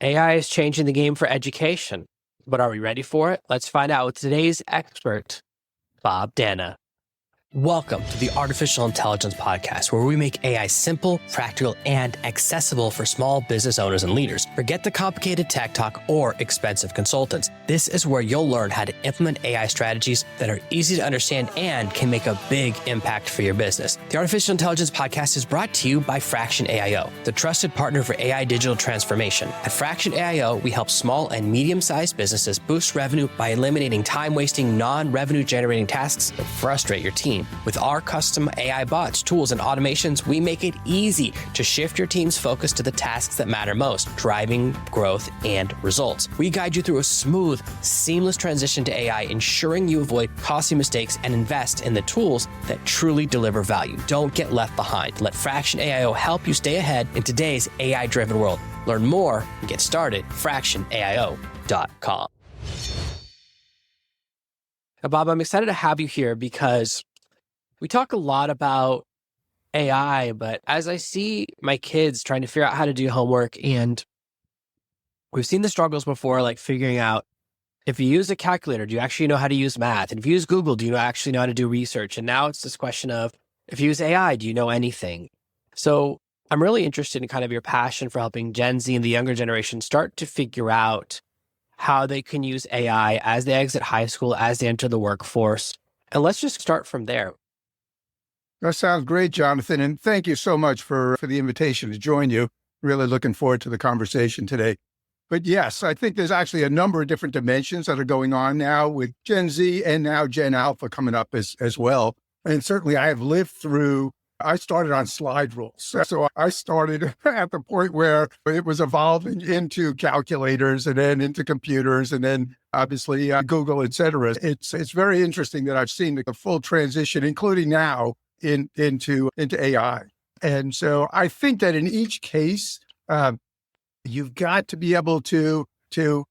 AI is changing the game for education, but are we ready for it? Let's find out with today's expert, Bob Danna. Welcome to the Artificial Intelligence Podcast, where we make AI simple, practical, and accessible for small business owners and leaders. Forget the complicated tech talk or expensive consultants. This is where you'll learn how to implement AI strategies that are easy to understand and can make a big impact for your business. The Artificial Intelligence Podcast is brought to you by Fraction AIO, the trusted partner for AI digital transformation. At Fraction AIO, we help small and medium-sized businesses boost revenue by eliminating time-wasting, non-revenue generating tasks that frustrate your team. With our custom AI bots, tools, and automations, we make it easy to shift your team's focus to the tasks that matter most, driving growth and results. We guide you through a smooth, seamless transition to AI, ensuring you avoid costly mistakes and invest in the tools that truly deliver value. Don't get left behind. Let Fraction AIO help you stay ahead in today's AI-driven world. Learn more and get started at fractionaio.com. Now, Bob, I'm excited to have you here because we talk a lot about AI, but as I see my kids trying to figure out how to do homework, and we've seen the struggles before, like figuring out if you use a calculator, do you actually know how to use math? And if you use Google, do you actually know how to do research? And now it's this question of, if you use AI, do you know anything? So I'm really interested in kind of your passion for helping Gen Z and the younger generation start to figure out how they can use AI as they exit high school, as they enter the workforce. And let's just start from there. That sounds great, Jonathan. And thank you so much for the invitation to join you. Really looking forward to the conversation today. But yes, I think there's actually a number of different dimensions that are going on now with Gen Z and now Gen Alpha coming up as well. And certainly I have lived through, I started on slide rules. So I started at the point where it was evolving into calculators and then into computers and then obviously Google, et cetera. It's very interesting that I've seen the full transition, including now, into AI. And so I think that in each case, you've got to be able to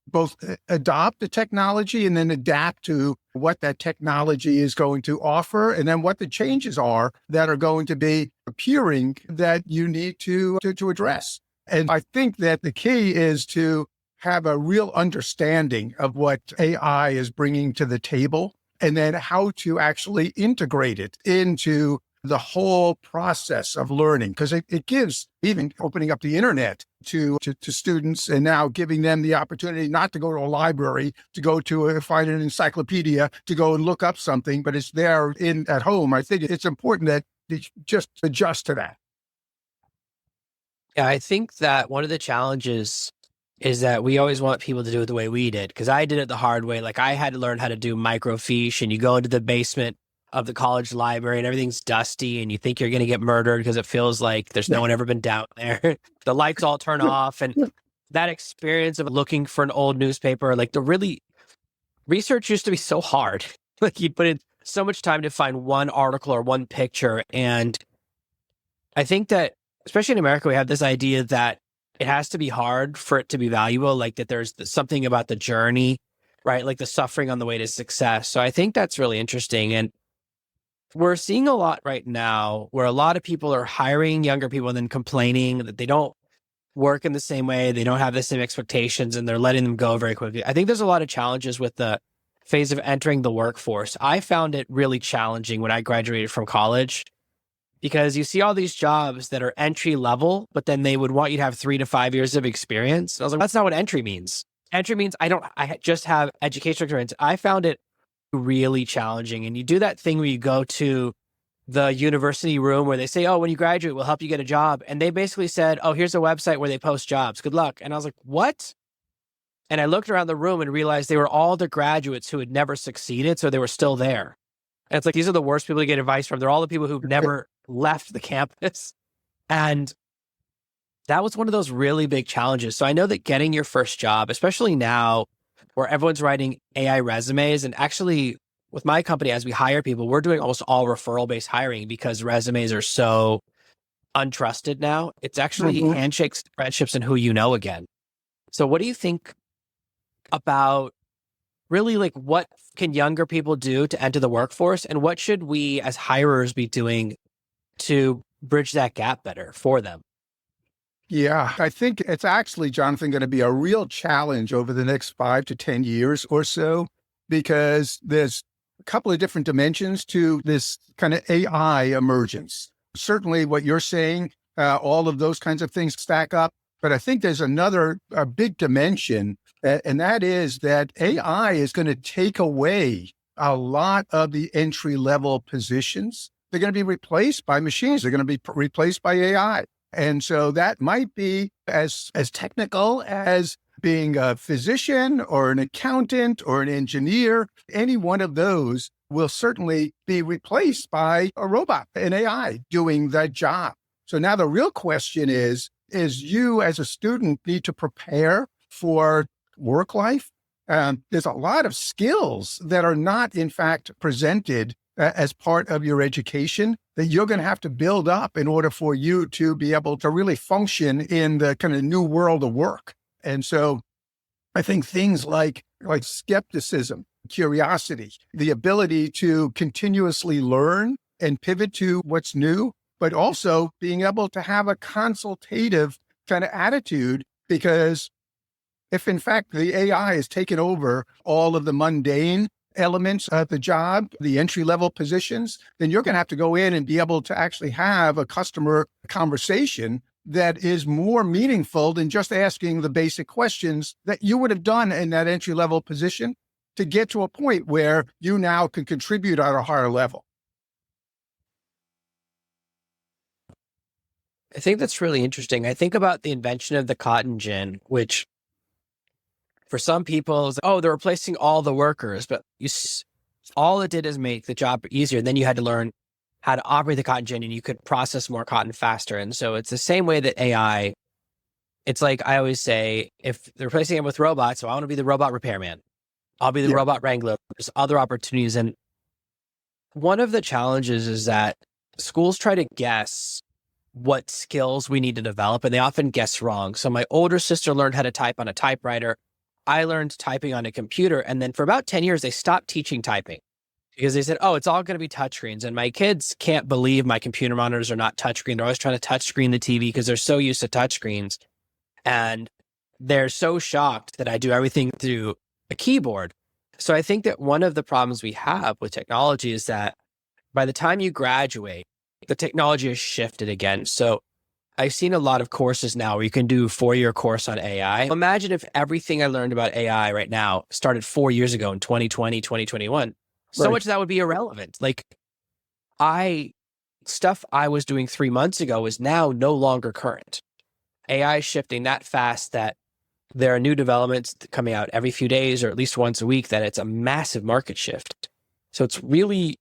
both adopt the technology and then adapt to what that technology is going to offer, and then what the changes are that are going to be appearing that you need to address. And I think that the key is to have a real understanding of what AI is bringing to the table, and then how to actually integrate it into the whole process of learning. Because it gives, even opening up the internet to students and now giving them the opportunity not to go to a library, to go to find an encyclopedia, to go and look up something, but it's there at home. I think it's important that they just adjust to that. Yeah, I think that one of the challenges is that we always want people to do it the way we did, because I did it the hard way. Like, I had to learn how to do microfiche, and you go into the basement of the college library and everything's dusty and you think you're going to get murdered because it feels like there's no one ever been down there. The lights all turn off, and that experience of looking for an old newspaper, like research used to be so hard. Like, you'd put in so much time to find one article or one picture. And I think that, especially in America, we have this idea that it has to be hard for it to be valuable, like that there's something about the journey, right? Like the suffering on the way to success. So I think that's really interesting. And we're seeing a lot right now where a lot of people are hiring younger people and then complaining that they don't work in the same way, they don't have the same expectations, and they're letting them go very quickly. I think there's a lot of challenges with the phase of entering the workforce. I found it really challenging when I graduated from college, because you see all these jobs that are entry level, but then they would want you to have 3 to 5 years of experience. And I was like, that's not what entry means. Entry means I just have educational experience. I found it really challenging. And you do that thing where you go to the university room where they say, oh, when you graduate, we'll help you get a job. And they basically said, oh, here's a website where they post jobs. Good luck. And I was like, what? And I looked around the room and realized they were all the graduates who had never succeeded. So they were still there. And it's like, these are the worst people to get advice from. They're all the people who've never left the campus. And that was one of those really big challenges. So I know that getting your first job, especially now where everyone's writing AI resumes, and actually with my company, as we hire people, we're doing almost all referral-based hiring because resumes are so untrusted now. It's actually handshakes, friendships, and who you know again. So what do you think about really, like, what can younger people do to enter the workforce, and what should we as hirers be doing to bridge that gap better for them? Yeah, I think it's actually, Jonathan, going to be a real challenge over the next 5 to 10 years or so, because there's a couple of different dimensions to this kind of AI emergence. Certainly what you're saying, all of those kinds of things stack up. But I think there's another a big dimension, and that is that AI is going to take away a lot of the entry level positions. They're going to be replaced by machines. They're going to be replaced by AI. And so that might be as technical as being a physician or an accountant or an engineer. Any one of those will certainly be replaced by a robot, an AI doing that job. So now the real question is you as a student need to prepare for work life. There's a lot of skills that are not, in fact, presented as part of your education that you're going to have to build up in order for you to be able to really function in the kind of new world of work. And so I think things like skepticism, curiosity, the ability to continuously learn and pivot to what's new, but also being able to have a consultative kind of attitude, because if in fact the AI has taken over all of the mundane elements of the job, the entry level positions, then you're going to have to go in and be able to actually have a customer conversation that is more meaningful than just asking the basic questions that you would have done in that entry level position to get to a point where you now can contribute at a higher level. I think that's really interesting. I think about the invention of the cotton gin, which for some people is, oh, they're replacing all the workers, but all it did is make the job easier. And then you had to learn how to operate the cotton gin and you could process more cotton faster. And so it's the same way that AI, it's like I always say, if they're replacing it with robots, so I want to be the robot repairman. I'll be the robot wrangler. There's other opportunities. And one of the challenges is that schools try to guess what skills we need to develop, and they often guess wrong. So my older sister learned how to type on a typewriter. I learned typing on a computer. And then for about 10 years, they stopped teaching typing because they said, oh, it's all going to be touchscreens. And my kids can't believe my computer monitors are not touchscreen. They're always trying to touchscreen the TV because they're so used to touchscreens. And they're so shocked that I do everything through a keyboard. So I think that one of the problems we have with technology is that by the time you graduate, the technology has shifted again. So I've seen a lot of courses now where you can do a 4-year course on AI. Imagine if everything I learned about AI right now started 4 years ago in 2020, 2021. So much of that would be irrelevant. Like stuff I was doing 3 months ago is now no longer current. AI is shifting that fast that there are new developments coming out every few days or at least once a week, that it's a massive market shift. So it's really,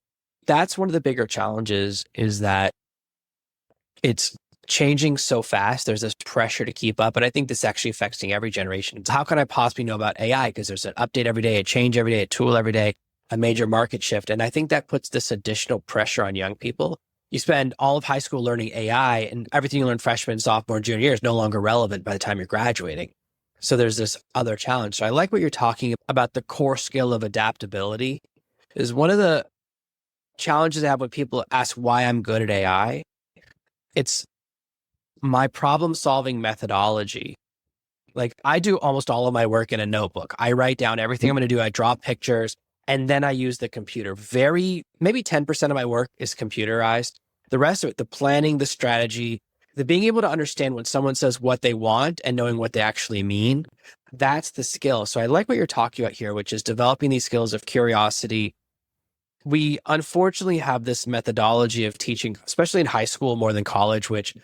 that's one of the bigger challenges, is that it's changing so fast. There's this pressure to keep up. But I think this actually affecting every generation. So how can I possibly know about AI? Because there's an update every day, a change every day, a tool every day, a major market shift. And I think that puts this additional pressure on young people. You spend all of high school learning AI, and everything you learn freshman, sophomore, junior year is no longer relevant by the time you're graduating. So there's this other challenge. So I like what you're talking about, the core skill of adaptability. Is one of the challenges I have when people ask why I'm good at AI. It's my problem solving methodology. Like I do almost all of my work in a notebook. I write down everything I'm going to do. I draw pictures, and then I use the computer. Maybe 10% of my work is computerized. The rest of it, the planning, the strategy, the being able to understand when someone says what they want and knowing what they actually mean, that's the skill. So I like what you're talking about here, which is developing these skills of curiosity. We unfortunately have this methodology of teaching, especially in high school more than college, which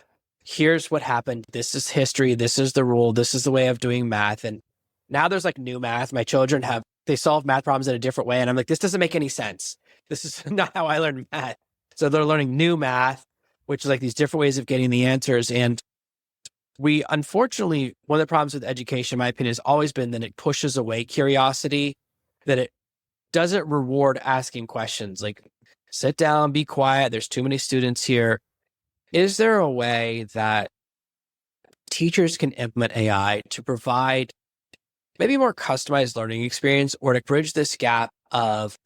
here's what happened. This is history. This is the rule. This is the way of doing math. And now there's like new math. My children they solve math problems in a different way. And I'm like, this doesn't make any sense. This is not how I learned math. So they're learning new math, which is like these different ways of getting the answers. And we, unfortunately, one of the problems with education, in my opinion, has always been that it pushes away curiosity, that it doesn't reward asking questions. Like, sit down, be quiet. There's too many students here. Is there a way that teachers can implement AI to provide maybe a more customized learning experience, or to bridge this gap of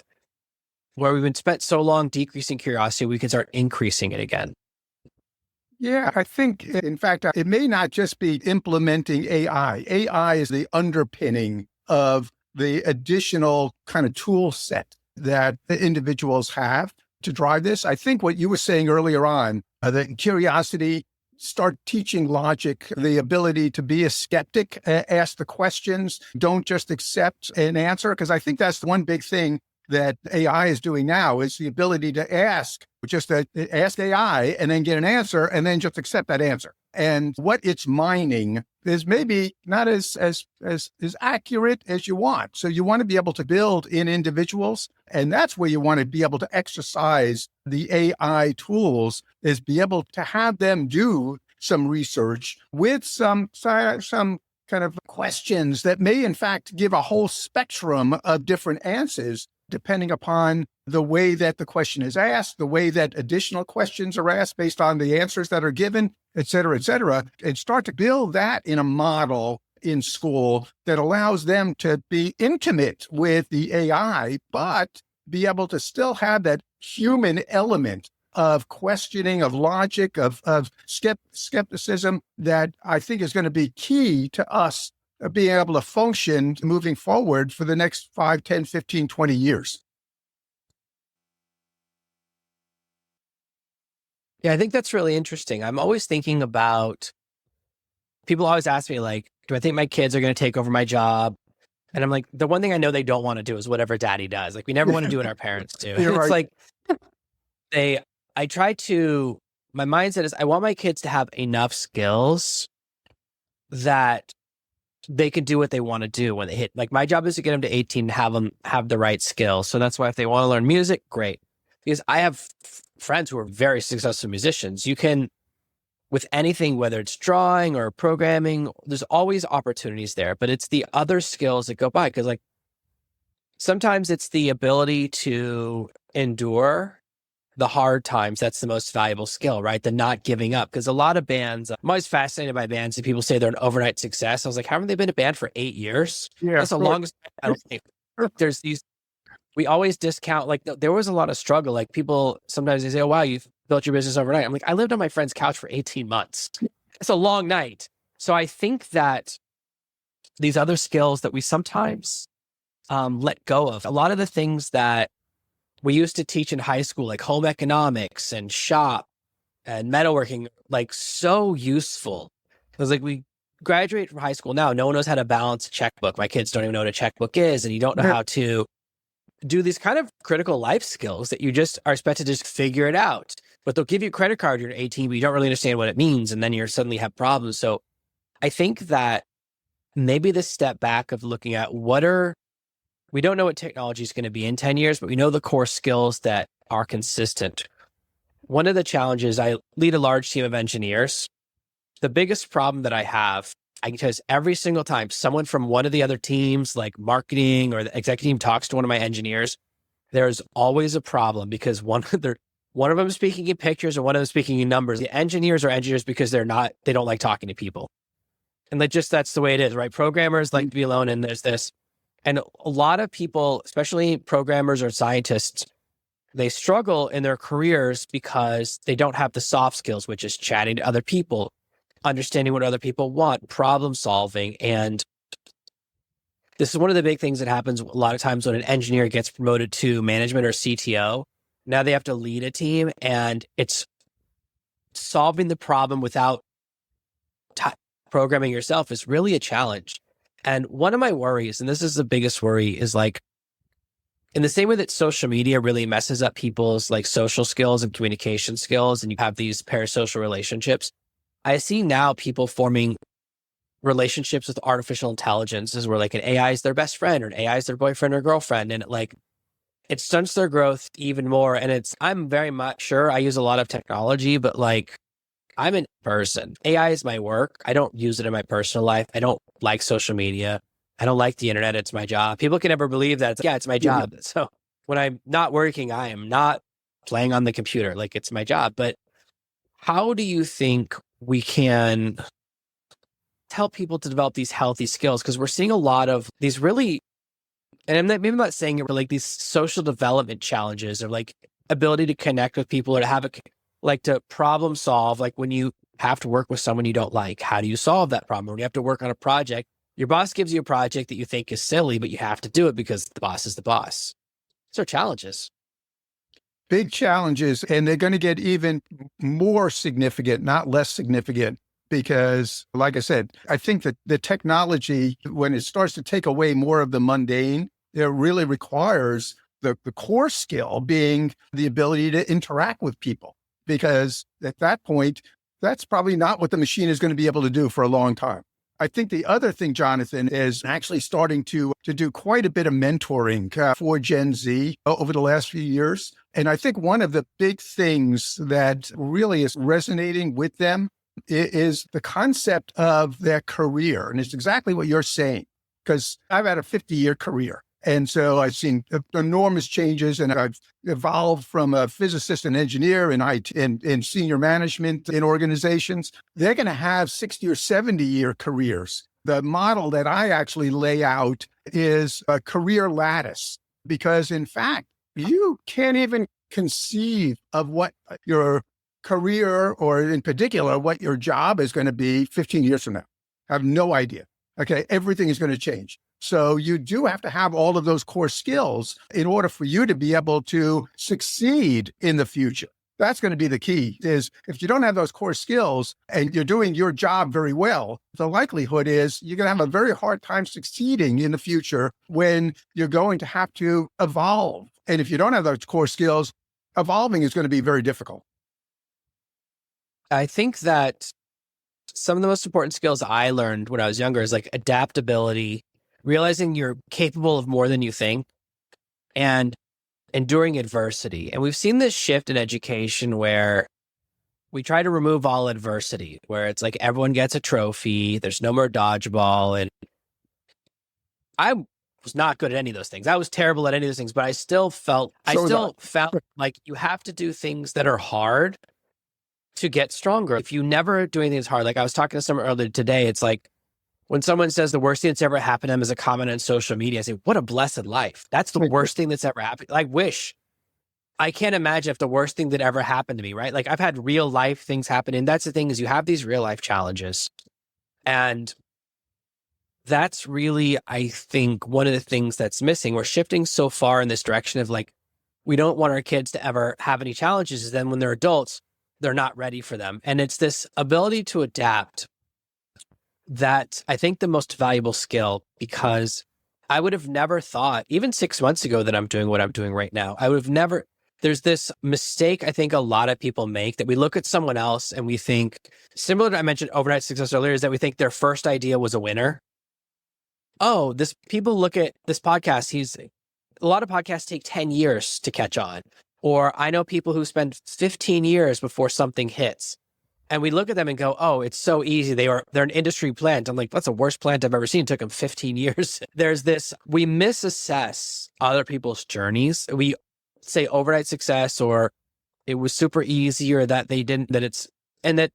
where we've been spent so long decreasing curiosity, we can start increasing it again? Yeah, I think, in fact, it may not just be implementing AI. AI is the underpinning of the additional kind of tool set that the individuals have to drive this. I think what you were saying earlier on, the curiosity, start teaching logic, the ability to be a skeptic, ask the questions, don't just accept an answer. Because I think that's the one big thing that AI is doing now is the ability to ask AI and then get an answer and then just accept that answer. And what it's mining is maybe not as accurate as you want. So you want to be able to build in individuals, and that's where you want to be able to exercise the AI tools, is be able to have them do some research with some kind of questions that may in fact give a whole spectrum of different answers depending upon the way that the question is asked, the way that additional questions are asked based on the answers that are given, et cetera, and start to build that in a model in school that allows them to be intimate with the AI, but be able to still have that human element of questioning, of logic, of skepticism that I think is going to be key to us being able to function moving forward for the next 5, 10, 15, 20 years. Yeah, I think that's really interesting. I'm always thinking about, people always ask me, like, do I think my kids are going to take over my job? And I'm like, the one thing I know they don't want to do is whatever daddy does. Like, we never want to do what our parents do. You're It's right. like, I try to, my mindset is I want my kids to have enough skills that they can do what they want to do when they hit. Like, my job is to get them to 18 and have them have the right skills. So that's why if they want to learn music, great. Because I have friends who are very successful musicians. You can, with anything, whether it's drawing or programming, there's always opportunities there, but it's the other skills that go by. Because like sometimes it's the ability to endure the hard times. That's the most valuable skill, right? The not giving up. Because a lot of bands, I'm always fascinated by bands that people say they're an overnight success. I was like, haven't they been a band for 8 years? Yeah. That's the longest. I don't think there's these, we always discount, like there was a lot of struggle. Like people, sometimes they say, oh, wow, you've built your business overnight. I'm like, I lived on my friend's couch for 18 months. It's a long night. So I think that these other skills that we sometimes let go of, a lot of the things that we used to teach in high school, like home economics and shop and metalworking, like so useful. It was like, we graduate from high school now, no one knows how to balance a checkbook. My kids don't even know what a checkbook is. And you don't know how to do these kind of critical life skills that you just are expected to just figure it out. But they'll give you a credit card, you're 18, but you don't really understand what it means. And then you suddenly have problems. So I think that maybe this step back of looking at we don't know what technology is going to be in 10 years, but we know the core skills that are consistent. One of the challenges, I lead a large team of engineers. The biggest problem that I have, because every single time someone from one of the other teams, like marketing or the executive team, talks to one of my engineers, there's always a problem because one of them is speaking in pictures and one of them is speaking in numbers. The engineers are engineers because they don't like talking to people. And that's the way it is, right? Programmers like to be alone, and there's this. And a lot of people, especially programmers or scientists, they struggle in their careers because they don't have the soft skills, which is chatting to other people, understanding what other people want, problem solving. And this is one of the big things that happens a lot of times when an engineer gets promoted to management or CTO. Now they have to lead a team, and it's solving the problem without programming yourself is really a challenge. And one of my worries, and this is the biggest worry, is like, in the same way that social media really messes up people's like social skills and communication skills, and you have these parasocial relationships, I see now people forming relationships with artificial intelligences where like an AI is their best friend or an AI is their boyfriend or girlfriend. And it stunts their growth even more. And I'm very much sure I use a lot of technology, but like, I'm a person. AI is my work. I don't use it in my personal life. I don't like social media. I don't like the internet. It's my job. People can never believe that. It's my job. So when I'm not working, I am not playing on the computer. Like, it's my job. But how do you think we can help people to develop these healthy skills? Because we're seeing a lot of these really, and maybe I'm not saying it, but like these social development challenges or like ability to connect with people or to have like to problem solve. Like when you have to work with someone you don't like, how do you solve that problem? When you have to work on a project, your boss gives you a project that you think is silly, but you have to do it because the boss is the boss. These are challenges. Big challenges, and they're going to get even more significant, not less significant, because, like I said, I think that the technology, when it starts to take away more of the mundane, it really requires the core skill being the ability to interact with people, because at that point, that's probably not what the machine is going to be able to do for a long time. I think the other thing, Jonathan, is actually starting to do quite a bit of mentoring for Gen Z over the last few years. And I think one of the big things that really is resonating with them is the concept of their career. And it's exactly what you're saying, because I've had a 50-year career. And so I've seen enormous changes, and I've evolved from a physicist and engineer in senior management in organizations. They're going to have 60 or 70-year careers. The model that I actually lay out is a career lattice, because in fact, you can't even conceive of what your career, or in particular, what your job is going to be 15 years from now. I have no idea. Okay, everything is going to change. So you do have to have all of those core skills in order for you to be able to succeed in the future. That's going to be the key, is if you don't have those core skills and you're doing your job very well, the likelihood is you're going to have a very hard time succeeding in the future when you're going to have to evolve. And if you don't have those core skills, evolving is going to be very difficult. I think that some of the most important skills I learned when I was younger is like adaptability, realizing you're capable of more than you think, and enduring adversity. And we've seen this shift in education where we try to remove all adversity, where it's like everyone gets a trophy, there's no more dodgeball. And I was not good at any of those things. I was terrible at any of those things, but I still felt like you have to do things that are hard to get stronger. If you never do anything that's hard, like I was talking to someone earlier today, it's like when someone says the worst thing that's ever happened to them is a comment on social media, I say, what a blessed life. That's the worst thing that's ever happened. I wish. I can't imagine if the worst thing that ever happened to me, right? Like I've had real life things happen. And that's the thing, is you have these real life challenges. And that's really, I think, one of the things that's missing. We're shifting so far in this direction of like, we don't want our kids to ever have any challenges. And then when they're adults, they're not ready for them. And it's this ability to adapt that I think the most valuable skill, because I would have never thought, even 6 months ago, that I'm doing what I'm doing right now. I would have never, there's this mistake I think a lot of people make, that we look at someone else and we think, similar to I mentioned overnight success earlier, is that we think their first idea was a winner. Oh, people look at this podcast, a lot of podcasts take 10 years to catch on. Or I know people who spend 15 years before something hits. And we look at them and go, oh, it's so easy. They're an industry plant. I'm like, that's the worst plant I've ever seen. It took them 15 years. There's this, we misassess other people's journeys. We say overnight success, or it was super easy, or that they didn't, and that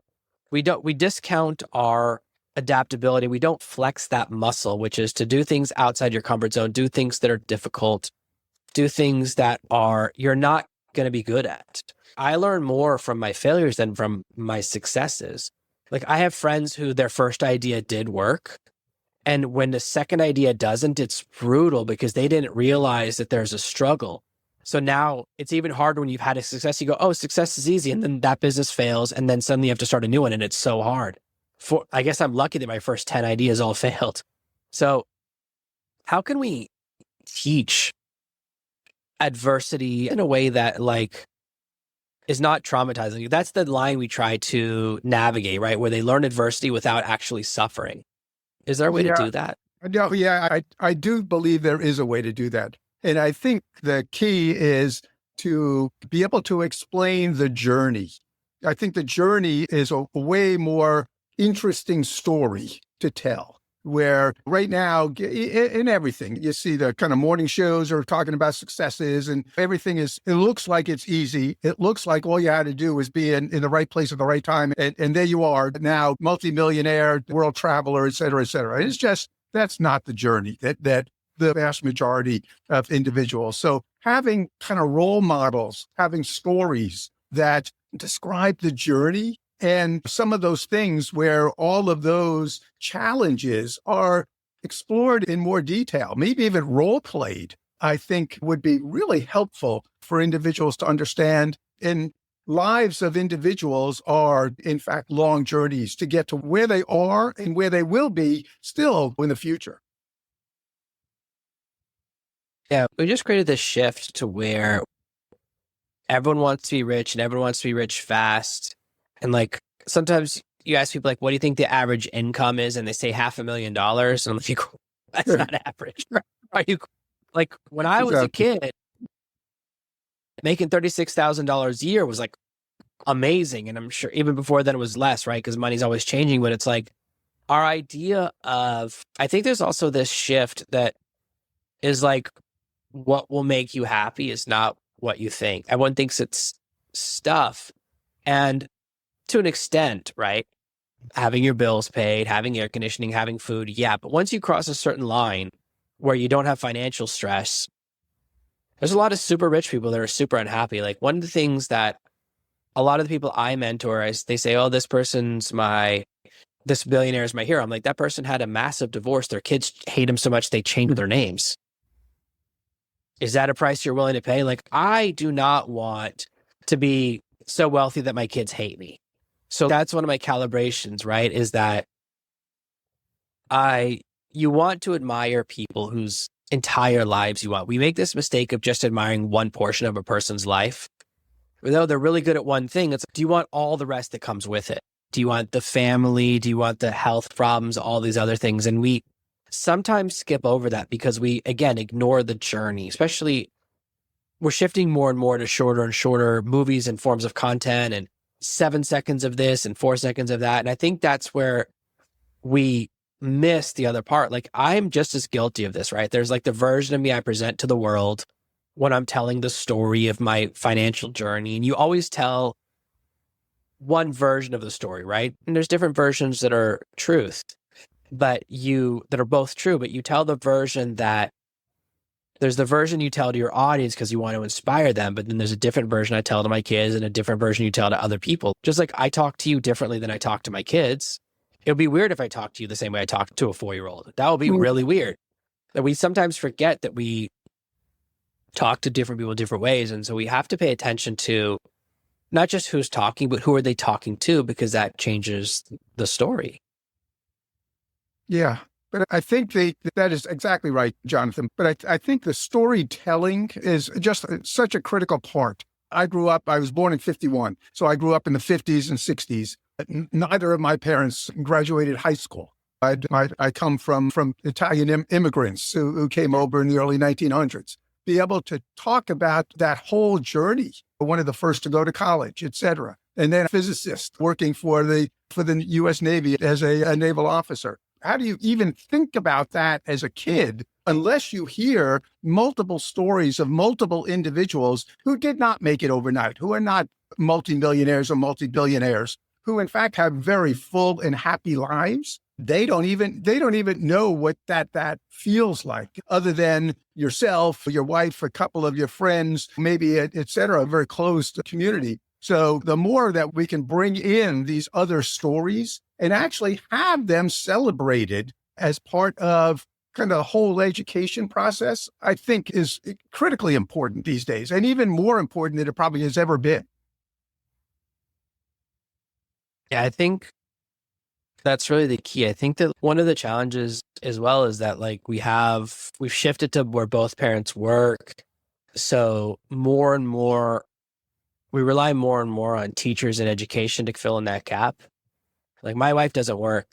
we discount our adaptability. We don't flex that muscle, which is to do things outside your comfort zone, do things that are difficult, do things that you're not going to be good at. I learn more from my failures than from my successes. Like I have friends who their first idea did work. And when the second idea doesn't, it's brutal because they didn't realize that there's a struggle. So now it's even harder when you've had a success. You go, oh, success is easy. And then that business fails. And then suddenly you have to start a new one. And it's so hard. I guess I'm lucky that my first 10 ideas all failed. So how can we teach adversity in a way that is not traumatizing? That's the line we try to navigate, right? Where they learn adversity without actually suffering. Is there a way to do that? No, I do believe there is a way to do that. And I think the key is to be able to explain the journey. I think the journey is a way more interesting story to tell. Where right now, in everything, you see the kind of morning shows are talking about successes, and everything it looks like it's easy. It looks like all you had to do was be in the right place at the right time. And there you are now, multimillionaire, world traveler, et cetera, et cetera. It's just, that's not the journey that the vast majority of individuals. So having kind of role models, having stories that describe the journey and some of those things where all of those challenges are explored in more detail, maybe even role played, I think would be really helpful for individuals to understand. And lives of individuals are, in fact, long journeys to get to where they are and where they will be still in the future. Yeah, we just created this shift to where everyone wants to be rich and everyone wants to be rich fast. And like sometimes you ask people like, what do you think the average income is? And they say $500,000. And I'm like, that's not average. Are you like when I was a kid, making $36,000 a year was like amazing. And I'm sure even before then it was less, right? Because money's always changing. But it's like our idea of, I think there's also this shift that is like, what will make you happy is not what you think. Everyone thinks it's stuff. And to an extent, right? Having your bills paid, having air conditioning, having food. Yeah. But once you cross a certain line where you don't have financial stress, there's a lot of super rich people that are super unhappy. Like one of the things that a lot of the people I mentor, they say, oh, this billionaire is my hero. I'm like, that person had a massive divorce. Their kids hate him so much they changed their names. Is that a price you're willing to pay? Like, I do not want to be so wealthy that my kids hate me. So that's one of my calibrations, right? Is that you want to admire people whose entire lives you want. We make this mistake of just admiring one portion of a person's life. Though they're really good at one thing, it's do you want all the rest that comes with it? Do you want the family? Do you want the health problems? All these other things. And we sometimes skip over that because we, again, ignore the journey, especially we're shifting more and more to shorter and shorter movies and forms of content and 7 seconds of this and 4 seconds of that. And I think that's where we miss the other part. Like I'm just as guilty of this, right? There's like the version of me I present to the world when I'm telling the story of my financial journey. And you always tell one version of the story, right? And there's different versions that are truth, that are both true, but you tell the version that there's the version you tell to your audience because you want to inspire them, but then there's a different version I tell to my kids and a different version you tell to other people. Just like I talk to you differently than I talk to my kids. It would be weird if I talked to you the same way I talk to a 4-year-old. That would be really weird. That we sometimes forget that we talk to different people different ways. And so we have to pay attention to not just who's talking, but who are they talking to, because that changes the story. Yeah. But I think that is exactly right, Jonathan. But I think the storytelling is just such a critical part. I was born in 1951, so I grew up in the 1950s and 1960s. Neither of my parents graduated high school. I come from Italian immigrants who came over in the early 1900s. Be able to talk about that whole journey, one of the first to go to college, et cetera. And then a physicist working for the U.S. Navy as a naval officer. How do you even think about that as a kid unless you hear multiple stories of multiple individuals who did not make it overnight, who are not multimillionaires or multi-billionaires, who in fact have very full and happy lives? They don't even know what that feels like, other than yourself, your wife, a couple of your friends, maybe, et cetera, a very close community. So the more that we can bring in these other stories and actually have them celebrated as part of kind of the whole education process, I think is critically important these days, and even more important than it probably has ever been. Yeah, I think that's really the key. I think that one of the challenges as well is that like we've shifted to where both parents work. So more and more, we rely more and more on teachers and education to fill in that gap. Like my wife doesn't work.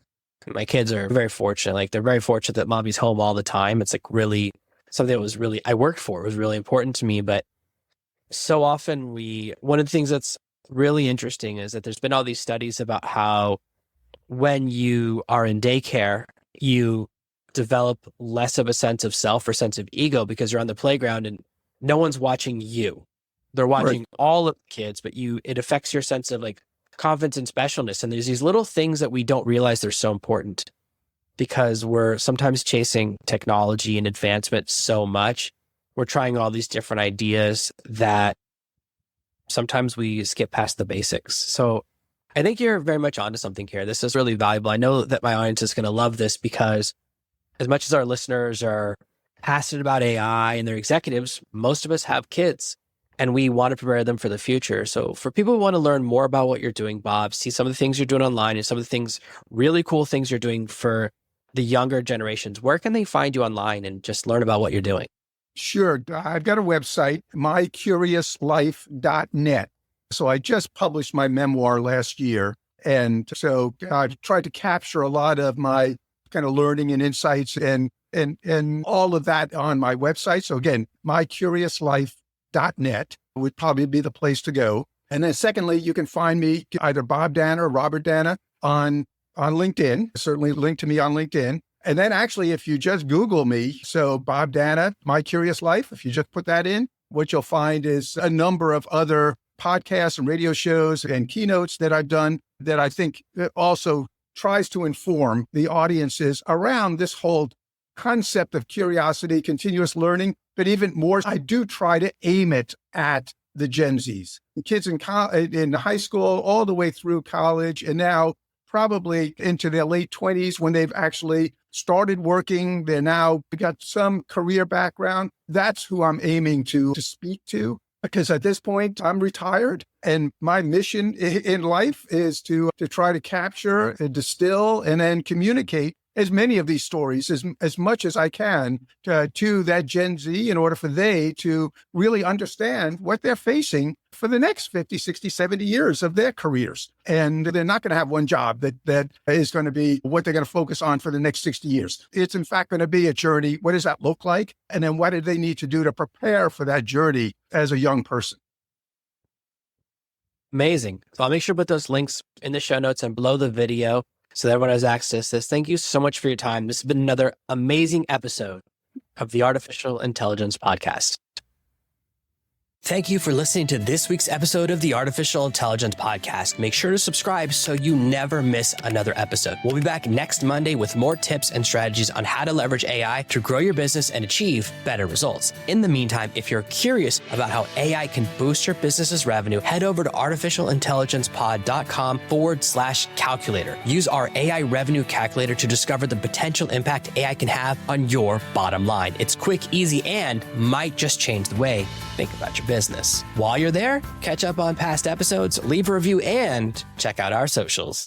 My kids are very fortunate. Like they're very fortunate that mommy's home all the time. It's like really something that was really, I worked for. It was really important to me. But so often one of the things that's really interesting is that there's been all these studies about how when you are in daycare, you develop less of a sense of self or sense of ego because you're on the playground and no one's watching you. They're watching all of the kids, but it affects your sense of like confidence and specialness. And there's these little things that we don't realize they're so important because we're sometimes chasing technology and advancement so much. We're trying all these different ideas that sometimes we skip past the basics. So I think you're very much onto something here. This is really valuable. I know that my audience is going to love this because as much as our listeners are passionate about AI and they're executives, most of us have kids and we want to prepare them for the future. So for people who want to learn more about what you're doing, Bob, see some of the things you're doing online and some of the things, really cool things you're doing for the younger generations, where can they find you online and just learn about what you're doing? Sure. I've got a website, mycuriouslife.net. So I just published my memoir last year. And so I've tried to capture a lot of my kind of learning and insights and all of that on my website. So again, mycuriouslife.net would probably be the place to go. And then secondly, you can find me either Bob Danna or Robert Danna on LinkedIn, certainly link to me on LinkedIn. And then actually, if you just Google me, so Bob Danna, My Curious Life, if you just put that in, what you'll find is a number of other podcasts and radio shows and keynotes that I've done that I think also tries to inform the audiences around this whole concept of curiosity, continuous learning, but even more, I do try to aim it at the Gen Zs, the kids in high school, all the way through college, and now probably into their late 20s when they've actually started working. They're now got some career background. That's who I'm aiming to speak to, because at this point I'm retired and my mission in life is to try to capture and distill and then communicate as many of these stories as much as I can to that Gen Z in order for they to really understand what they're facing for the next 50, 60, 70 years of their careers. And they're not going to have one job that is going to be what they're going to focus on for the next 60 years. It's in fact going to be a journey. What does that look like? And then what do they need to do to prepare for that journey as a young person? Amazing. So I'll make sure to put those links in the show notes and below the video so that everyone has access to this. Thank you so much for your time. This has been another amazing episode of the Artificial Intelligence Podcast. Thank you for listening to this week's episode of the Artificial Intelligence Podcast. Make sure to subscribe so you never miss another episode. We'll be back next Monday with more tips and strategies on how to leverage AI to grow your business and achieve better results. In the meantime, if you're curious about how AI can boost your business's revenue, head over to artificialintelligencepod.com/calculator. Use our AI revenue calculator to discover the potential impact AI can have on your bottom line. It's quick, easy, and might just change the way you think about your business. While you're there, catch up on past episodes, leave a review, and check out our socials.